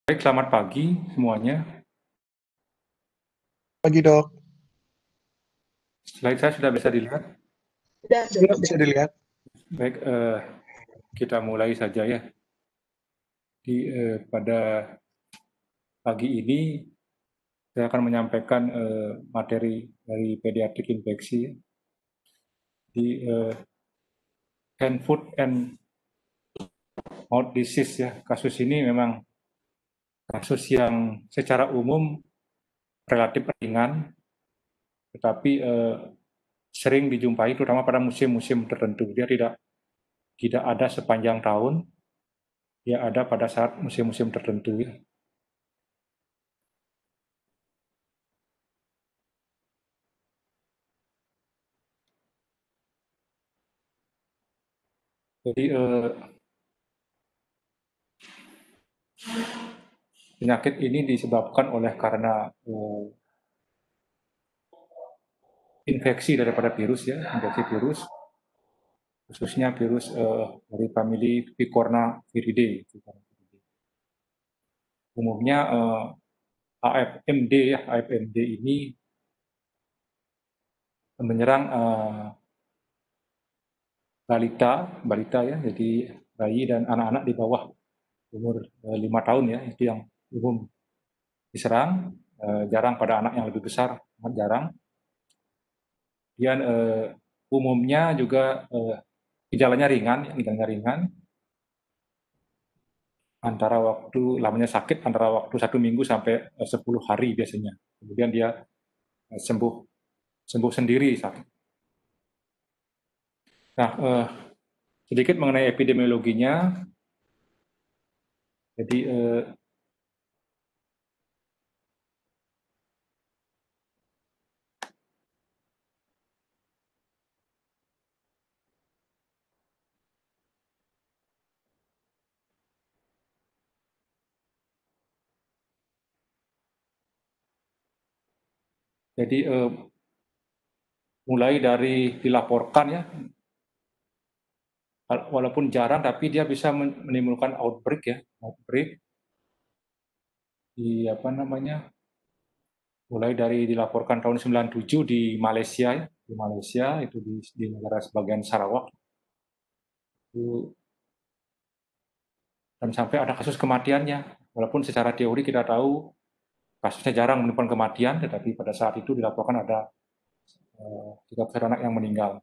Baik, selamat pagi semuanya. Pagi dok, Slide saya sudah bisa dilihat. sudah bisa dilihat. Baik, kita mulai saja ya. Pada pagi ini saya akan menyampaikan materi dari pediatrik infeksi di hand, foot, and mouth disease ya. Kasus ini memang kasus yang secara umum relatif ringan, tetapi sering dijumpai terutama pada musim-musim tertentu. Dia tidak ada sepanjang tahun, dia ada pada saat musim-musim tertentu ya. Jadi penyakit ini disebabkan oleh karena infeksi daripada virus ya, infeksi virus, khususnya virus dari famili Picornaviridae. Umumnya AFMD ya, AFMD ini menyerang balita ya, jadi bayi dan anak-anak di bawah umur 5 tahun ya, itu yang umum diserang, jarang pada anak yang lebih besar, sangat jarang. Dan umumnya juga gejalanya ringan, antara waktu lamanya sakit antara waktu 1 minggu sampai 10 hari biasanya. Kemudian dia sembuh sembuh sendiri sakit. Nah, sedikit mengenai epidemiologinya. Jadi jadi mulai dari dilaporkan ya, walaupun jarang tapi dia bisa menimbulkan outbreak ya, outbreak di apa namanya, mulai dari dilaporkan tahun 97 di Malaysia ya, di Malaysia itu di negara sebagian Sarawak itu, dan sampai ada kasus kematiannya. Walaupun secara teori kita tahu kasusnya jarang menimbulkan kematian, tetapi pada saat itu dilaporkan ada 3 anak yang meninggal.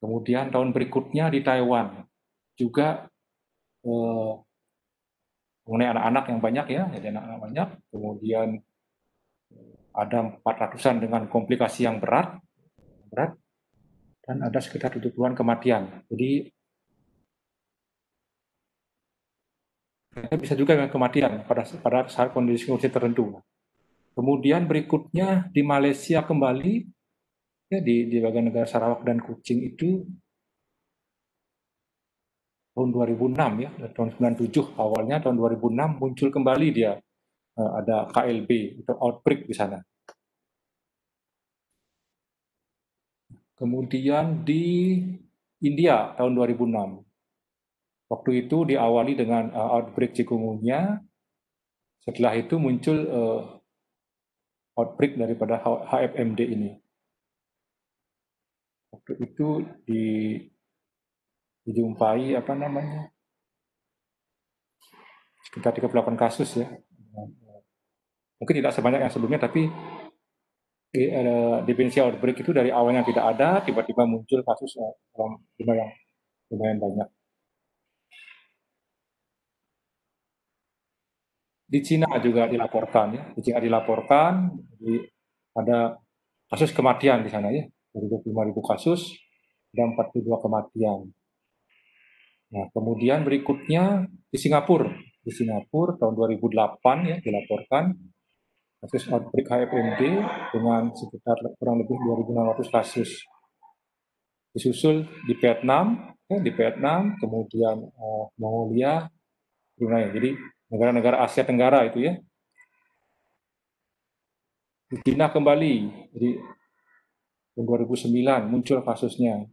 Kemudian tahun berikutnya di Taiwan juga eh, mengenai anak-anak yang banyak ya, jadi anak-anak banyak. Kemudian ada 400-an dengan komplikasi yang berat, dan ada sekitar 70-an kematian. Jadi bisa juga dengan kematian pada saat kondisi-kondisi tertentu. Kemudian berikutnya di Malaysia kembali, ya di bagian negara Sarawak dan Kuching itu tahun 2006 ya, tahun 97 awalnya tahun 2006 muncul kembali dia, ada KLB atau outbreak di sana. Kemudian di India tahun 2006. Waktu itu diawali dengan outbreak chikungunya, setelah itu muncul outbreak daripada HFMD ini. Waktu itu dijumpai apa namanya, sekitar 38 kasus ya. Mungkin tidak sebanyak yang sebelumnya, tapi demensia outbreak itu dari awalnya tidak ada, tiba-tiba muncul kasus dalam jumlah yang lumayan banyak. Di Cina juga dilaporkan ya, di Cina dilaporkan, ada kasus kematian di sana ya, dari 25.000 kasus, ada 42 kematian. Nah, kemudian berikutnya di Singapura tahun 2008 ya dilaporkan kasus outbreak HFMD dengan sekitar kurang lebih 2.600 kasus. Disusul di Vietnam, kemudian Mongolia, Brunei. Jadi negara-negara Asia Tenggara itu ya. Di China kembali, jadi tahun 2009 muncul kasusnya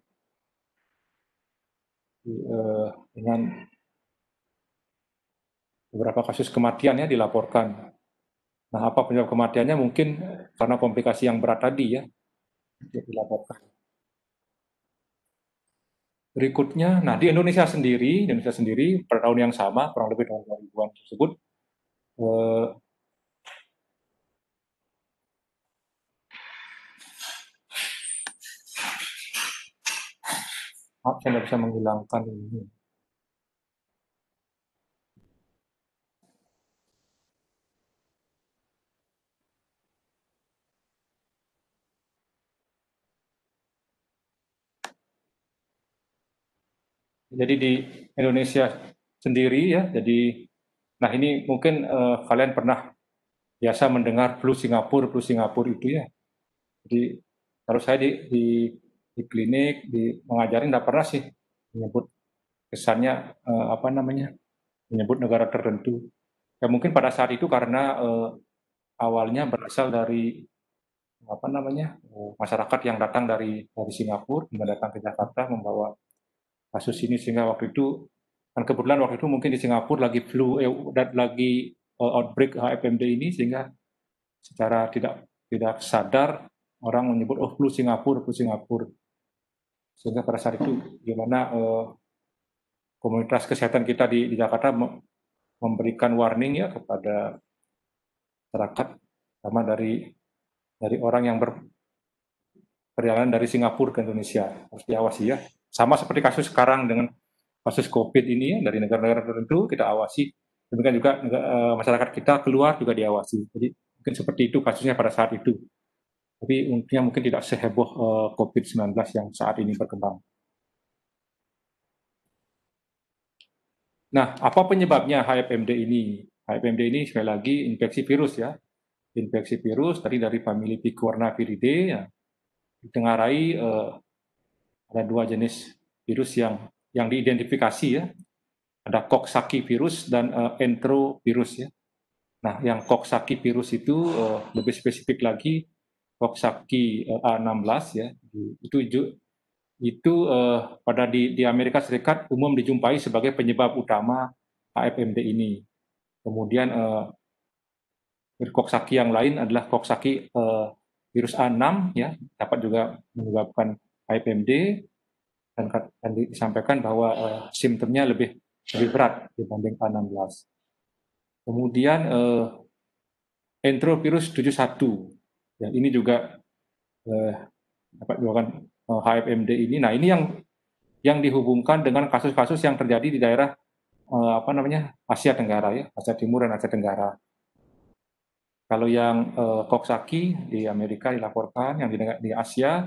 dengan beberapa kasus kematian ya dilaporkan. Nah, apa penyebab kematiannya? Mungkin karena komplikasi yang berat tadi ya, dilaporkan. Berikutnya, nah di Indonesia sendiri pada tahun yang sama, kurang lebih tahun 2000-an tersebut, saya tidak bisa menghilangkan ini. Jadi di Indonesia sendiri ya, jadi nah ini mungkin kalian pernah biasa mendengar flu Singapura itu ya. Jadi kalau saya di klinik mengajarin tidak pernah sih menyebut kesannya apa namanya menyebut negara tertentu. Ya mungkin pada saat itu karena awalnya berasal dari apa namanya masyarakat yang datang dari Singapura, datang ke Jakarta membawa kasus ini sehingga waktu itu dan kebetulan waktu itu mungkin di Singapura lagi flu dan lagi outbreak HFMD ini sehingga secara tidak sadar orang menyebut oh flu Singapura sehingga pada saat itu gimana komunitas kesehatan kita di Jakarta memberikan warning ya kepada masyarakat sama dari orang yang berperjalanan dari Singapura ke Indonesia harus diawasi ya sama seperti kasus sekarang dengan kasus COVID ini ya dari negara-negara tertentu kita awasi demikian juga masyarakat kita keluar juga diawasi jadi mungkin seperti itu kasusnya pada saat itu tapi mungkin tidak seheboh COVID-19 yang saat ini berkembang. Nah, apa penyebabnya HFMD ini? HFMD ini sekali lagi infeksi virus ya. Infeksi virus tadi dari famili Picornaviridae ya. Ditengarai ada dua jenis virus yang diidentifikasi ya. Ada Coxsackie virus dan enterovirus ya. Nah, yang Coxsackie virus itu lebih spesifik lagi Coxsackie A16 ya. Itu pada di Amerika Serikat umum dijumpai sebagai penyebab utama HFMD ini. Kemudian Coxsackie yang lain adalah Coxsackie virus A6 ya dapat juga menyebabkan HFMD dan disampaikan bahwa simptomnya lebih berat dibanding A16. Kemudian enterovirus 71 ya ini juga dapat menyebabkan HFMD ini. Nah ini yang dihubungkan dengan kasus-kasus yang terjadi di daerah apa namanya Asia Tenggara ya Asia Timur dan Asia Tenggara. Kalau yang Coxsackie di Amerika dilaporkan, yang di Asia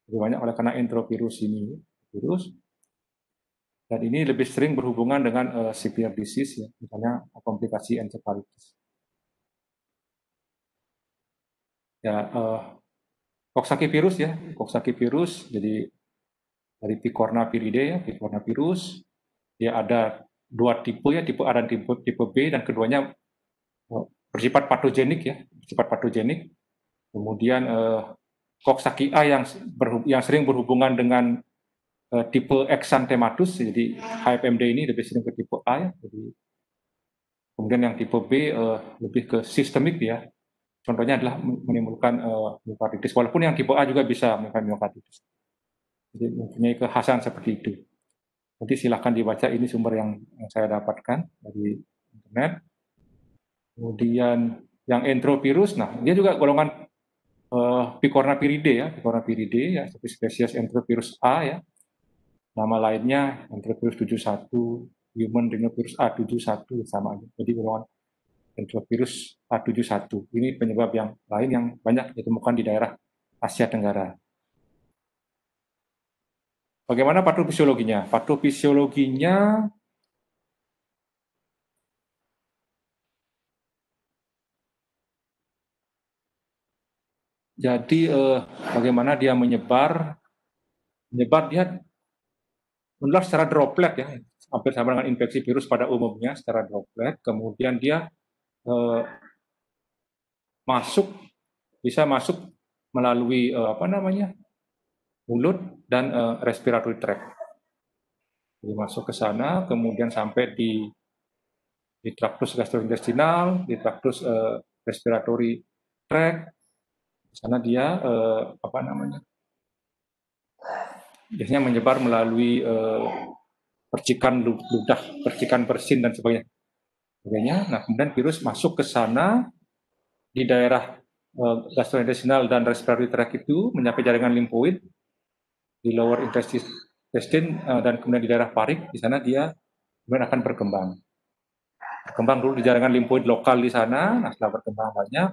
lebih banyak oleh karena enterovirus ini virus. Dan ini lebih sering berhubungan dengan severe disease ya, misalnya komplikasi encephalitis. Ya, Coxsackie virus ya, Coxsackie virus jadi dari Picornaviridae ya, Picornavirus. Dia ada dua tipe ya, tipe A dan tipe B dan keduanya bersifat patogenik ya, bersifat patogenik. Kemudian Coxsackie A yang sering berhubungan dengan tipe Exanthematus, jadi HFMD ini lebih sering ke tipe A ya. Jadi, kemudian yang tipe B lebih ke sistemik ya. Contohnya adalah menimbulkan myokarditis. Walaupun yang tipe A juga bisa menimbulkan myokarditis. Jadi mempunyai kekhasan seperti itu. Nanti silahkan dibaca ini sumber yang saya dapatkan dari internet. Kemudian yang enterovirus, nah dia juga golongan Picornaviridae ya, Picornaviridae ya, spesies enterovirus A ya. Nama lainnya enterovirus 71, human rhinovirus A71 sama aja. Jadi golongan enterovirus A71. Ini penyebab yang lain yang banyak ditemukan di daerah Asia Tenggara. Bagaimana patofisiologinya? Patofisiologinya jadi bagaimana dia menyebar dia menular secara droplet ya, hampir sama dengan infeksi virus pada umumnya secara droplet. Kemudian dia bisa masuk melalui apa namanya mulut dan respiratory tract. Jadi masuk ke sana, kemudian sampai di di traktus gastrointestinal, di traktus respiratory tract. Di sana dia biasanya menyebar melalui percikan ludah, percikan bersin dan sebagainya. Nah, kemudian virus masuk ke sana di daerah gastrointestinal dan respiratory tract itu menyampai jaringan limfoid di lower intestine dan kemudian di daerah parik. Di sana dia kemudian akan berkembang. Berkembang dulu di jaringan limfoid lokal di sana. Nah, setelah berkembang banyak,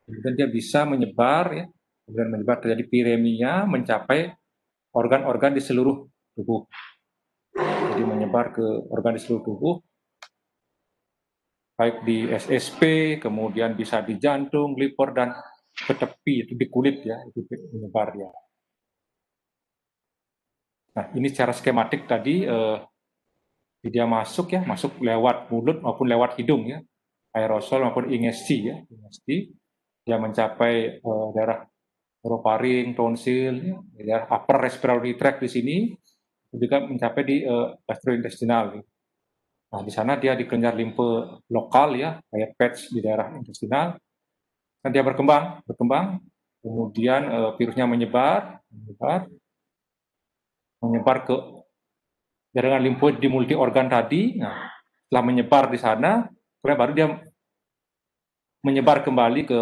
kemudian dia bisa menyebar, ya, kemudian menyebar terjadi viremia, mencapai organ-organ di seluruh tubuh. Jadi menyebar ke organ di seluruh tubuh, baik di SSP, kemudian bisa di jantung, liver, dan ke tepi, itu di kulit ya, itu menyebar ya. Nah, ini secara skematik tadi dia masuk ya, masuk lewat mulut maupun lewat hidung ya, aerosol maupun ingesti ya, ingesti. Dia mencapai daerah orofaring, tonsil, ya, daerah upper respiratory tract di sini, juga mencapai di gastrointestinal. Ya. Nah, di sana dia di kelenjar limfe lokal ya, kayak patch di daerah intestinal. Dan dia berkembang, kemudian virusnya menyebar ke jaringan limfoid di multi organ tadi. Nah, setelah menyebar di sana, kemudian baru dia menyebar kembali ke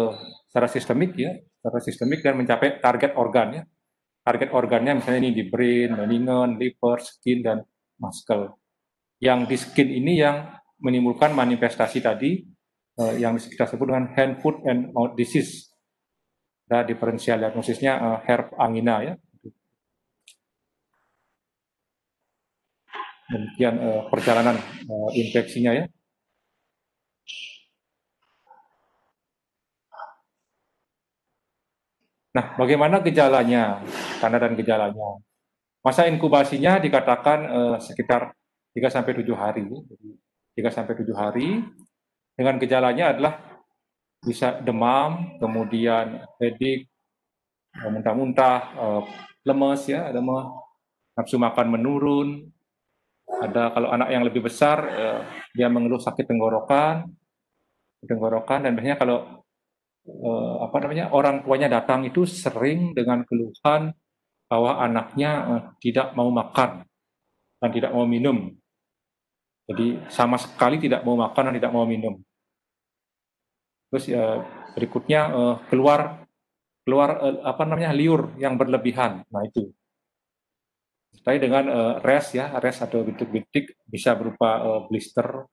secara sistemik ya, secara sistemik dan mencapai target organ ya. Target organnya misalnya ini di brain, meningen, liver, skin, dan muscle. Yang di skin ini yang menimbulkan manifestasi tadi yang kita sebut dengan hand, foot, and mouth disease. Nah, diferensial diagnosisnya herp angina ya. Demikian perjalanan infeksinya ya. Nah, bagaimana gejalanya, tanda dan gejalanya? Masa inkubasinya dikatakan sekitar 3-7 hari. Jadi 3-7 hari. Dengan gejalanya adalah bisa demam, kemudian headache, muntah-muntah, lemes ya, nafsu makan menurun. Ada kalau anak yang lebih besar dia mengeluh sakit tenggorokan, dan biasanya kalau orang tuanya datang itu sering dengan keluhan bahwa anaknya tidak mau makan dan tidak mau minum. Jadi sama sekali tidak mau makan dan tidak mau minum. Terus berikutnya keluar liur yang berlebihan. Nah itu. Sertai dengan rash atau bintik-bintik bisa berupa blister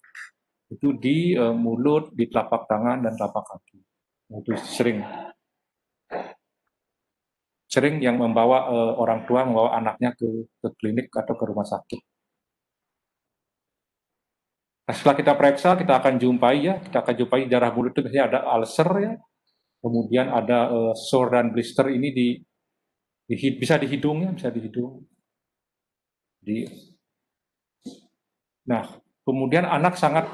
itu di mulut, di telapak tangan dan telapak kaki. Nah, itu sering yang membawa orang tua membawa anaknya ke klinik atau ke rumah sakit. Nah, setelah kita periksa, kita akan jumpai darah mulut itu biasanya ada ulcer ya, kemudian ada sore dan blister ini bisa di hidung ya, bisa di hidung. Nah, kemudian anak sangat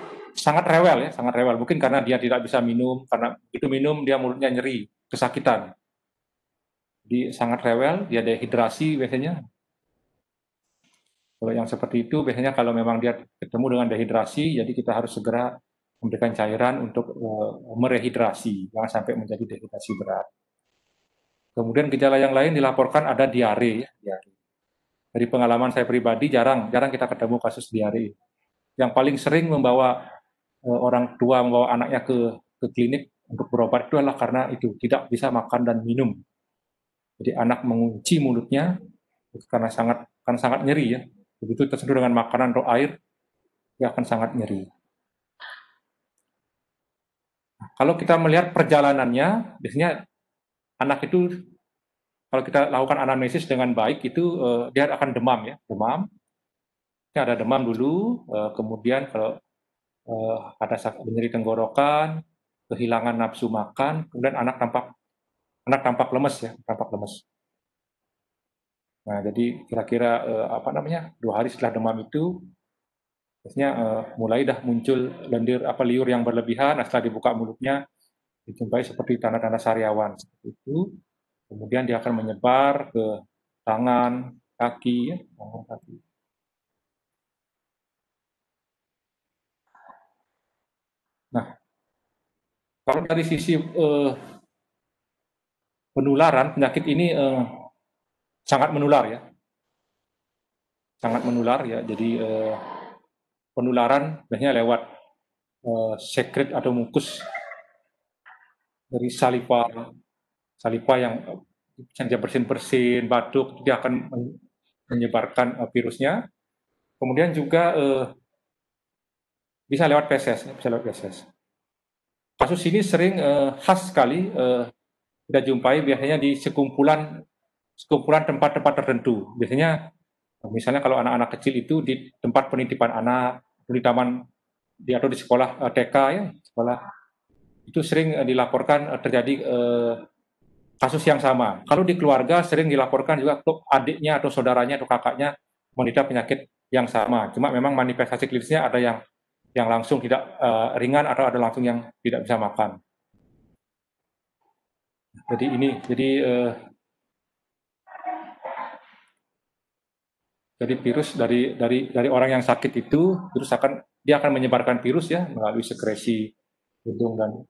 rewel ya, sangat rewel. Mungkin karena dia tidak bisa minum, karena itu minum dia mulutnya nyeri, kesakitan. Jadi sangat rewel, dia dehidrasi biasanya. Kalau yang seperti itu biasanya kalau memang dia ketemu dengan dehidrasi, jadi kita harus segera memberikan cairan untuk merehidrasi, jangan sampai menjadi dehidrasi berat. Kemudian gejala yang lain dilaporkan ada diare. Ya. Dari pengalaman saya pribadi jarang kita ketemu kasus diare. Yang paling sering membawa orang tua membawa anaknya ke klinik untuk berobat itu adalah karena itu tidak bisa makan dan minum. Jadi anak mengunci mulutnya karena sangat nyeri ya. Begitu tersentuh dengan makanan atau air, dia akan sangat nyeri. Nah, kalau kita melihat perjalanannya, biasanya anak itu kalau kita lakukan anamnesis dengan baik itu dia akan demam ya, demam. Ada demam dulu, kemudian kalau ada nyeri tenggorokan, kehilangan nafsu makan, kemudian anak tampak lemes ya, tampak lemes. Nah, jadi kira-kira 2 hari setelah demam itu biasanya mulai dah muncul liur yang berlebihan. Nah, setelah dibuka mulutnya dijumpai seperti tanda-tanda sariawan seperti itu. Kemudian dia akan menyebar ke tangan, kaki, ya, tangan, kaki. Kalau dari sisi penularan, penyakit ini sangat menular ya, sangat menular ya. Jadi penularan biasanya lewat sekret atau mukus dari saliva, saliva yang dia bersin-bersin, batuk, dia akan menyebarkan virusnya. Kemudian juga bisa lewat feses, bisa lewat feses. Kasus ini sering khas sekali kita jumpai biasanya di sekumpulan tempat-tempat tertentu. Biasanya misalnya kalau anak-anak kecil itu di tempat penitipan anak, di taman atau di sekolah TK ya, sekolah itu sering dilaporkan terjadi kasus yang sama. Kalau di keluarga sering dilaporkan juga adiknya atau saudaranya atau kakaknya menderita penyakit yang sama. Cuma memang manifestasi klinisnya ada yang langsung tidak ringan atau ada langsung yang tidak bisa makan. Jadi ini jadi virus dari orang yang sakit itu terus dia akan menyebarkan virus ya melalui sekresi hidung dan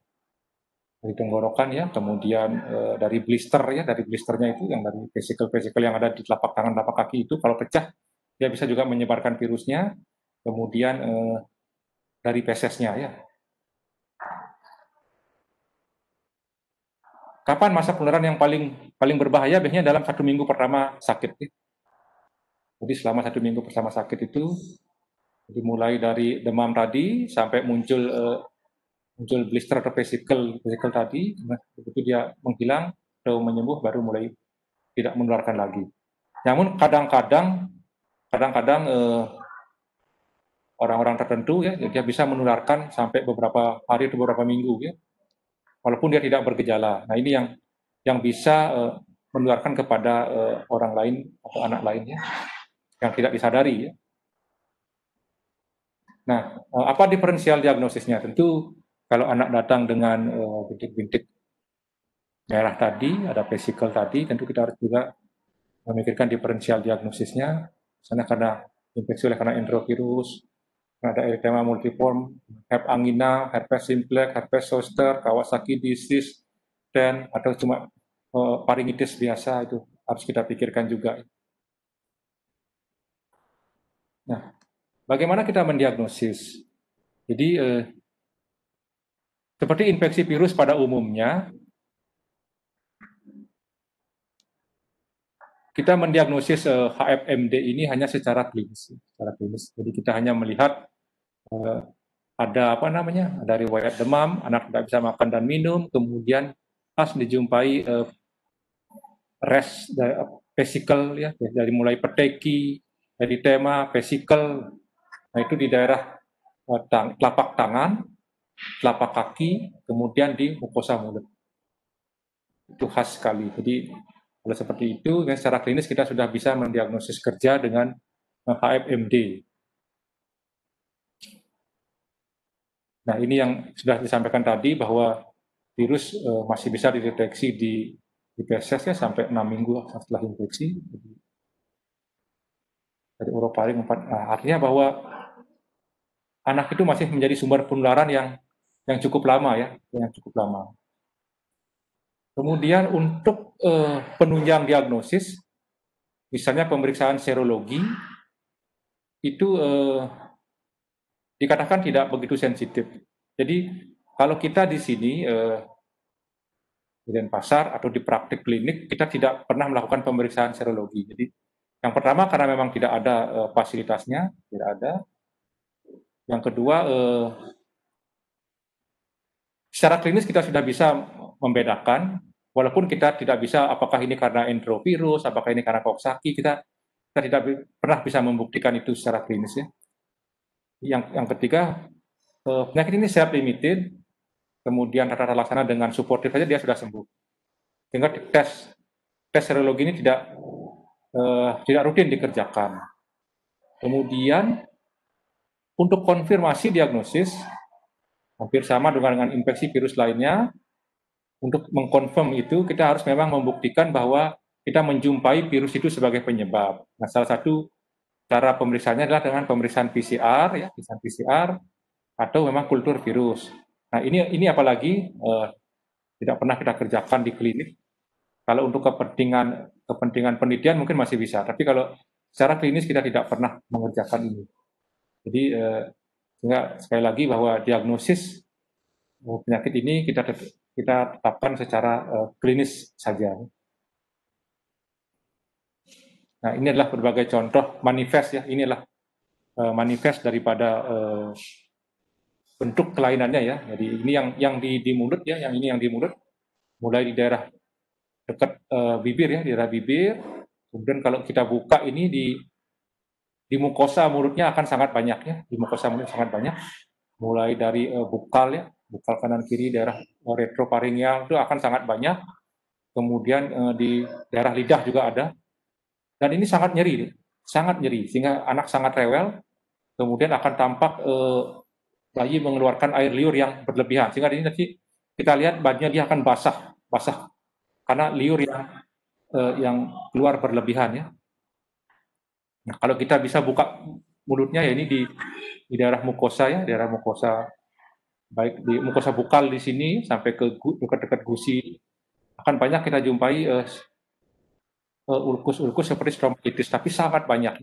dari tenggorokan ya, kemudian dari blisternya itu yang dari vesikel yang ada di telapak tangan, telapak kaki itu kalau pecah dia bisa juga menyebarkan virusnya, kemudian dari fesesnya ya. Kapan masa penularan yang paling berbahaya? Biasanya dalam 1 minggu pertama sakit. Ya. Jadi selama 1 minggu pertama sakit itu, jadi mulai dari demam tadi sampai muncul blister atau vesikel tadi, begitu dia menghilang atau menyembuh baru mulai tidak menularkan lagi. Namun kadang-kadang orang-orang tertentu ya dia bisa menularkan sampai beberapa hari atau beberapa minggu ya, walaupun dia tidak bergejala. Nah ini yang bisa menularkan kepada orang lain atau anak lainnya yang tidak disadari ya. Nah apa diferensial diagnosisnya? Tentu kalau anak datang dengan bintik-bintik merah tadi, ada vesikel tadi, tentu kita harus juga memikirkan diferensial diagnosisnya, misalnya karena infeksi oleh karena enterovirus, ada erythema multiforme, herpes angina, herpes simplex, herpes zoster, Kawasaki disease, dan atau cuma faringitis biasa itu harus kita pikirkan juga. Nah, bagaimana kita mendiagnosis? Jadi seperti infeksi virus pada umumnya, kita mendiagnosis HFMD ini hanya secara klinis. Jadi kita hanya melihat ada ada riwayat demam, anak tidak bisa makan dan minum, kemudian pas dijumpai res dari vesikel ya, dari mulai peteki, dari tema vesikel, nah itu di daerah telapak tangan, telapak kaki, kemudian di mukosa mulut. Itu khas sekali. Jadi kalau seperti itu, secara klinis kita sudah bisa mendiagnosis kerja dengan HFMD. Nah ini yang sudah disampaikan tadi bahwa virus masih bisa dideteksi di feses ya sampai 6 minggu setelah infeksi. Dari orofaring 4. Nah, artinya bahwa anak itu masih menjadi sumber penularan yang cukup lama ya, yang cukup lama. Kemudian untuk penunjang diagnosis, misalnya pemeriksaan serologi, itu dikatakan tidak begitu sensitif. Jadi kalau kita di sini di Denpasar atau di praktik klinik, kita tidak pernah melakukan pemeriksaan serologi. Jadi yang pertama karena memang tidak ada fasilitasnya, tidak ada. Yang kedua, secara klinis kita sudah bisa membedakan, walaupun kita tidak bisa apakah ini karena enterovirus, apakah ini karena Kawasaki, kita tidak pernah bisa membuktikan itu secara klinis ya. Yang ketiga, penyakit ini self limited, kemudian tata laksana dengan suportif saja dia sudah sembuh. Sehingga tes serologi ini tidak rutin dikerjakan. Kemudian untuk konfirmasi diagnosis hampir sama dengan infeksi virus lainnya. Untuk mengkonfirm itu kita harus memang membuktikan bahwa kita menjumpai virus itu sebagai penyebab. Nah, salah satu cara pemeriksaannya adalah dengan pemeriksaan PCR, ya, pemeriksaan PCR atau memang kultur virus. Nah, ini apalagi tidak pernah kita kerjakan di klinik. Kalau untuk kepentingan penelitian mungkin masih bisa, tapi kalau secara klinis kita tidak pernah mengerjakan ini. Jadi sehingga sekali lagi bahwa diagnosis penyakit ini kita tetapkan secara klinis saja. Nah, ini adalah berbagai contoh manifest ya. Ini adalah manifest daripada bentuk kelainannya ya. Jadi ini yang di mulut ya, yang ini yang di mulut, mulai di daerah dekat bibir ya, di daerah bibir. Kemudian kalau kita buka ini di mukosa mulutnya akan sangat banyak ya, di mukosa mulut sangat banyak. Mulai dari bukal ya, bukal kanan kiri daerah retroparingeal itu akan sangat banyak. Kemudian di daerah lidah juga ada. Dan ini sangat nyeri, sehingga anak sangat rewel. Kemudian akan tampak bayi mengeluarkan air liur yang berlebihan, sehingga ini nanti kita lihat bajunya dia akan basah karena liur yang keluar berlebihan ya. Nah, kalau kita bisa buka mulutnya ya ini di daerah mukosa ya, daerah mukosa, baik di mukosa bukal di sini sampai ke dekat-dekat gusi, akan banyak kita jumpai ulkus-ulkus seperti stomatitis, tapi sangat banyak.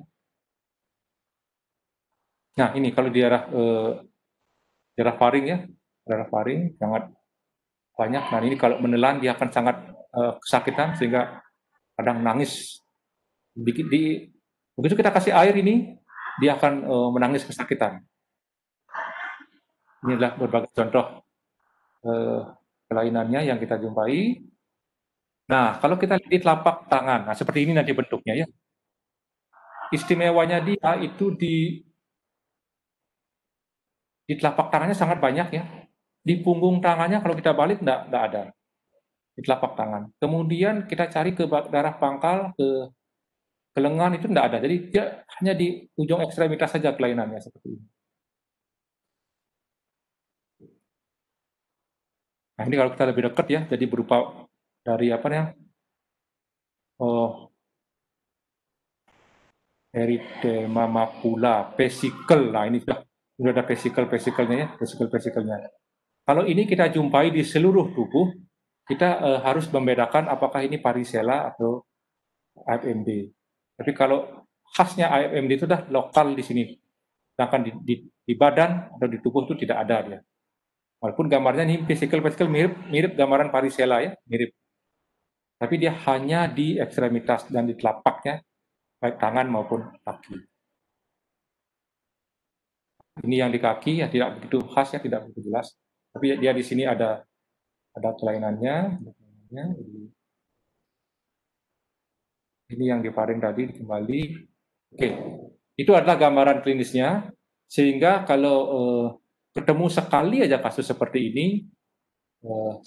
Nah, ini kalau di daerah faring ya, daerah faring sangat banyak. Nah, ini kalau menelan dia akan sangat kesakitan sehingga kadang nangis. Begitu kita kasih air ini, dia akan menangis kesakitan. Ini adalah berbagai contoh kelainannya yang kita jumpai. Nah, kalau kita lihat di telapak tangan, nah seperti ini nanti bentuknya ya. Istimewanya dia itu di telapak tangannya sangat banyak ya. Di punggung tangannya kalau kita balik enggak ada. Di telapak tangan. Kemudian kita cari ke daerah pangkal, ke lengan itu enggak ada. Jadi dia hanya di ujung ekstremitas saja kelainannya seperti ini. Nah, ini kalau kita lebih dekat ya, jadi berupa dari apa ya? Erythema macula, vesicle. Nah, ini sudah ada vesikelnya ya, vesikelnya. Kalau ini kita jumpai di seluruh tubuh, kita harus membedakan apakah ini varicella atau AFMD. Tapi kalau khasnya AFMD itu sudah lokal di sini, sedangkan di badan atau di tubuh itu tidak ada dia. Walaupun gambarnya ini vesikel mirip gambaran varicella ya, mirip. Tapi dia hanya di ekstremitas dan di telapaknya, baik tangan maupun kaki. Ini yang di kaki ya tidak begitu khas ya, tidak begitu jelas. Tapi dia di sini ada kelainannya. Ini yang di faring tadi kembali. Oke, itu adalah gambaran klinisnya. Sehingga kalau ketemu sekali aja kasus seperti ini,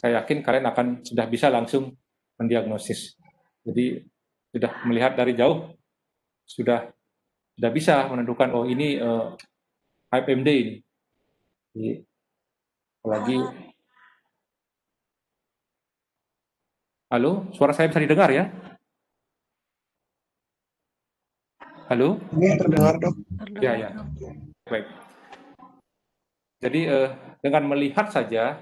saya yakin kalian akan sudah bisa langsung mendiagnosis. Jadi sudah melihat dari jauh, sudah bisa menentukan oh ini HFMD ini. Jadi, apalagi halo, suara saya bisa didengar ya? Halo? Ini terdengar, Dok. Ya. Baik. Jadi dengan melihat saja,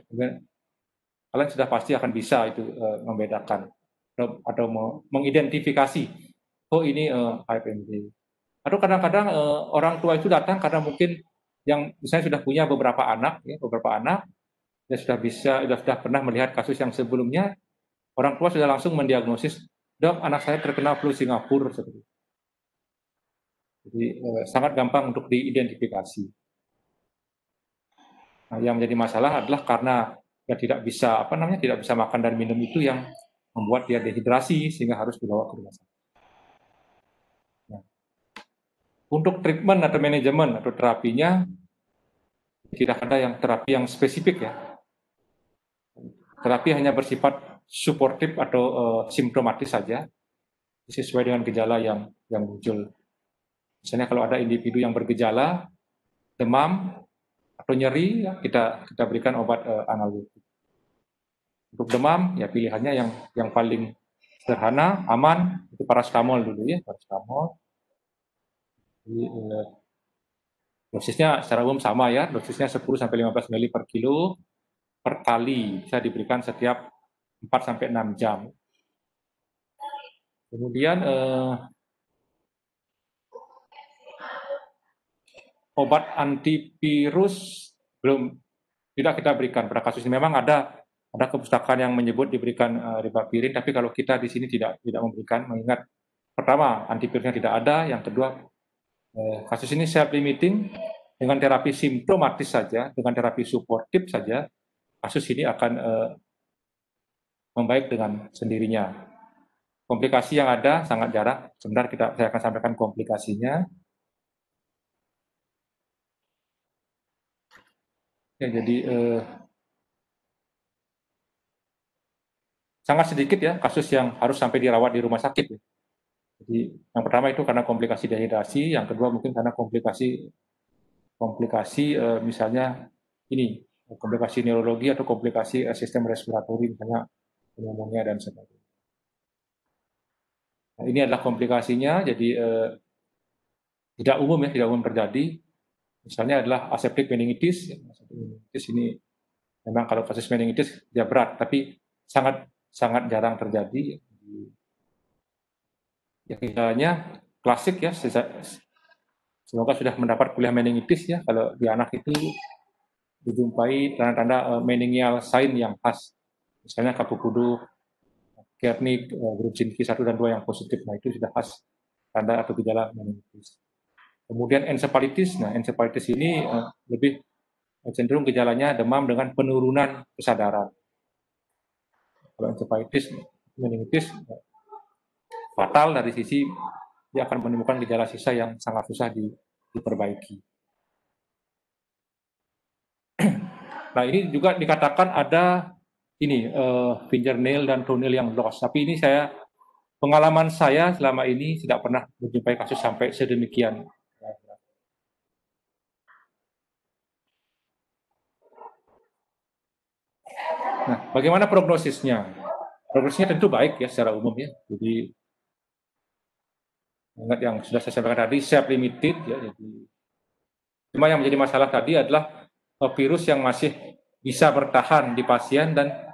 kalian sudah pasti akan bisa itu membedakan atau mengidentifikasi, oh ini HFMD. Atau kadang-kadang orang tua itu datang karena mungkin yang misalnya sudah punya beberapa anak, dia sudah pernah melihat kasus yang sebelumnya, orang tua sudah langsung mendiagnosis, dok anak saya terkena flu Singapura seperti itu. Jadi sangat gampang untuk diidentifikasi. Nah, yang menjadi masalah adalah karena dia tidak bisa makan dan minum itu yang membuat dia dehidrasi sehingga harus dibawa ke rumah sakit. Nah, untuk treatment atau manajemen atau terapinya tidak ada yang terapi yang spesifik ya. Terapi hanya bersifat suportif atau simptomatis saja sesuai dengan gejala yang muncul. Misalnya kalau ada individu yang bergejala demam atau nyeri, ya, kita berikan obat analgetik. Untuk demam, ya pilihannya yang paling sederhana, aman, itu paracetamol dulu ya, paracetamol. Jadi, dosisnya secara umum sama ya, dosisnya 10-15 ml per kilo. per kali, bisa diberikan setiap 4-6 jam. Kemudian obat antivirus tidak kita berikan pada kasus ini. Memang ada kepustakaan yang menyebut diberikan ribavirin, tapi kalau kita di sini tidak memberikan, mengingat pertama antivirusnya tidak ada, yang kedua kasus ini self limiting, dengan terapi simptomatis saja, dengan terapi suportif saja, kasus ini akan membaik dengan sendirinya. Komplikasi yang ada sangat jarang. Sebentar saya akan sampaikan komplikasinya. Ya, jadi sangat sedikit ya kasus yang harus sampai dirawat di rumah sakit. Ya. Jadi yang pertama itu karena komplikasi dehidrasi, yang kedua mungkin karena komplikasi misalnya ini komplikasi neurologi atau komplikasi sistem respiratori, misalnya pneumonia dan sebagainya. Nah, ini adalah komplikasinya, jadi tidak umum terjadi. Misalnya adalah aseptic meningitis. Meningitis ini memang kalau kasus meningitis dia berat, tapi sangat jarang terjadi. Ya gejalanya klasik ya, semoga sudah mendapat kuliah meningitis ya. Kalau di anak itu dijumpai tanda-tanda meningial sign yang khas, misalnya kaku kudu, Kernik, grup Zinki 1 dan 2 yang positif. Nah itu sudah khas tanda atau gejala meningitis. Kemudian encephalitis. Nah encephalitis ini lebih cenderung gejalanya demam dengan penurunan kesadaran. Kalau encephalitis, meningitis fatal dari sisi dia akan menemukan gejala sisa yang sangat susah diperbaiki. Nah ini juga dikatakan ada ini fingernail dan toenail yang loss. Tapi ini pengalaman saya selama ini tidak pernah menjumpai kasus sampai sedemikian. Nah, bagaimana prognosisnya? Prognosisnya tentu baik ya secara umum ya. Jadi ingat yang sudah saya sampaikan tadi, self limited ya. Jadi cuma yang menjadi masalah tadi adalah virus yang masih bisa bertahan di pasien dan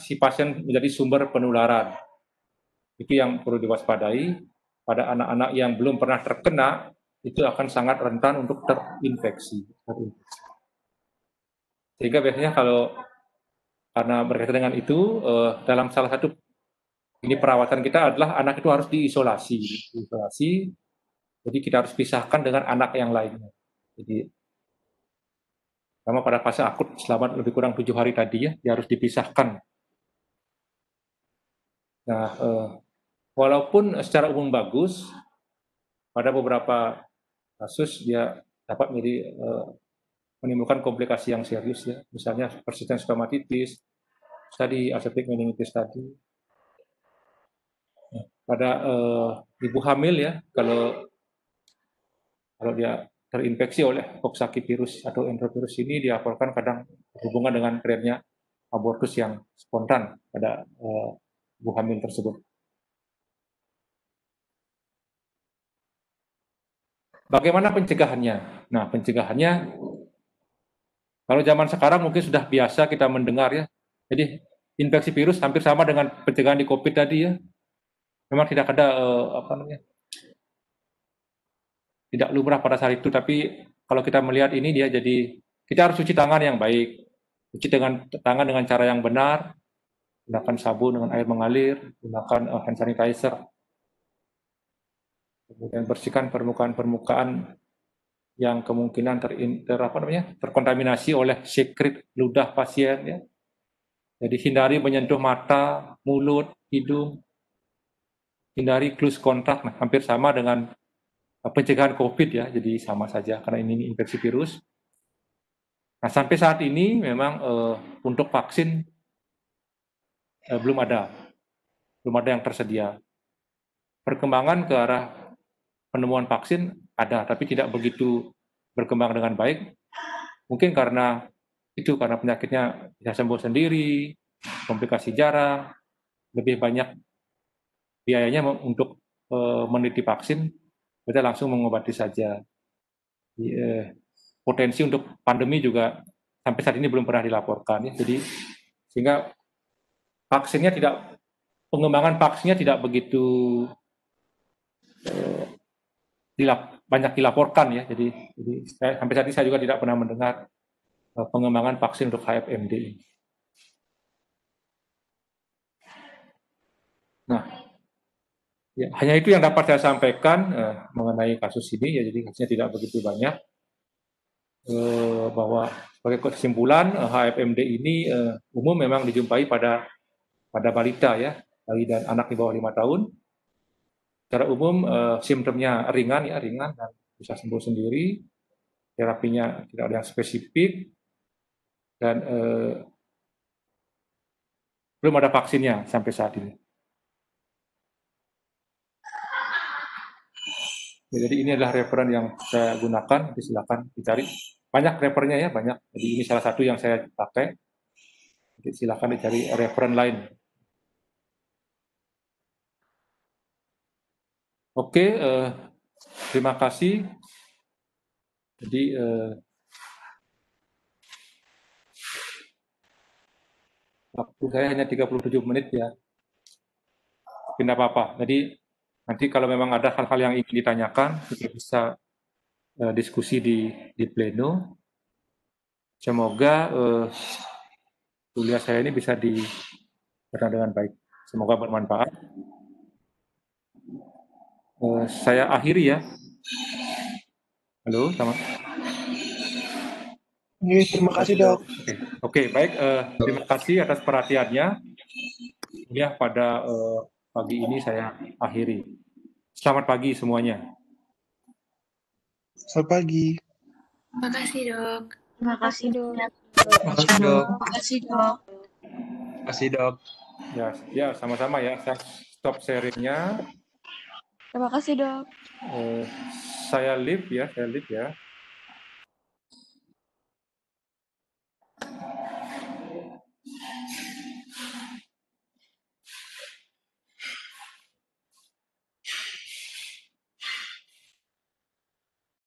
si pasien menjadi sumber penularan. Itu yang perlu diwaspadai. Pada anak-anak yang belum pernah terkena, itu akan sangat rentan untuk terinfeksi. Sehingga biasanya karena berkaitan dengan itu, dalam salah satu ini perawatan kita adalah anak itu harus diisolasi. Jadi kita harus pisahkan dengan anak yang lainnya. Jadi sama pada fase akut selama lebih kurang 7 hari tadi ya, dia harus dipisahkan. Nah, walaupun secara umum bagus, pada beberapa kasus dia dapat menimbulkan komplikasi yang serius ya, misalnya persisten stomatitis, tadi aseptic meningitis tadi. Pada ibu hamil ya, kalau dia terinfeksi oleh Coxsackie atau enterovirus ini dilaporkan kadang berhubungan dengan terjadinya abortus yang spontan pada ibu hamil tersebut. Bagaimana pencegahannya? Nah, pencegahannya kalau zaman sekarang mungkin sudah biasa kita mendengar ya. Jadi infeksi virus hampir sama dengan pencegahan di COVID tadi ya. Memang tidak ada tidak lumrah pada saat itu, tapi kalau kita melihat ini dia jadi kita harus cuci tangan yang baik, cuci tangan dengan cara yang benar, gunakan sabun dengan air mengalir, gunakan hand sanitizer, kemudian bersihkan permukaan yang kemungkinan terkontaminasi oleh sekret ludah pasien ya. Jadi hindari menyentuh mata, mulut, hidung, hindari close kontak. Nah, hampir sama dengan pencegahan COVID ya, jadi sama saja karena ini infeksi virus. Nah, sampai saat ini memang untuk vaksin belum ada yang tersedia. Perkembangan ke arah penemuan vaksin ada, tapi tidak begitu berkembang dengan baik. Mungkin karena penyakitnya bisa sembuh sendiri, komplikasi jarang, lebih banyak biayanya untuk meneliti vaksin, kita langsung mengobati saja. Potensi untuk pandemi juga sampai saat ini belum pernah dilaporkan ya. Jadi sehingga pengembangan vaksinnya tidak begitu banyak dilaporkan ya. Jadi sampai saat ini saya juga tidak pernah mendengar pengembangan vaksin untuk HFMD ini. Nah, ya, hanya itu yang dapat saya sampaikan mengenai kasus ini ya. Jadi kasusnya tidak begitu banyak. Bahwa sebagai kesimpulan HFMD ini umum memang dijumpai pada balita ya, bayi dan anak di bawah 5 tahun. Secara umum simptomnya ringan dan bisa sembuh sendiri. Terapinya tidak ada yang spesifik dan belum ada vaksinnya sampai saat ini. Ya, jadi ini adalah referen yang saya gunakan, silakan dicari. Banyak referennya ya, banyak. Jadi ini salah satu yang saya pakai. Jadi silakan dicari referen lain. Oke, terima kasih. Jadi waktu saya hanya 37 menit ya. Tidak apa-apa. Jadi nanti kalau memang ada hal-hal yang ingin ditanyakan, kita bisa diskusi di pleno. Semoga kuliah saya ini bisa dilaksanakan dengan baik. Semoga bermanfaat. Saya akhiri ya. Halo, selamat. Terima kasih dok. Oke, baik. Terima kasih atas perhatiannya. Ya, pada pagi ini saya akhiri. Selamat pagi semuanya. Selamat pagi. Terima kasih dok. Terima kasih dok. Terima kasih dok. Terima kasih dok. Terima kasih dok. Ya, sama-sama ya. Saya stop sharingnya. Terima kasih dok. Saya live ya.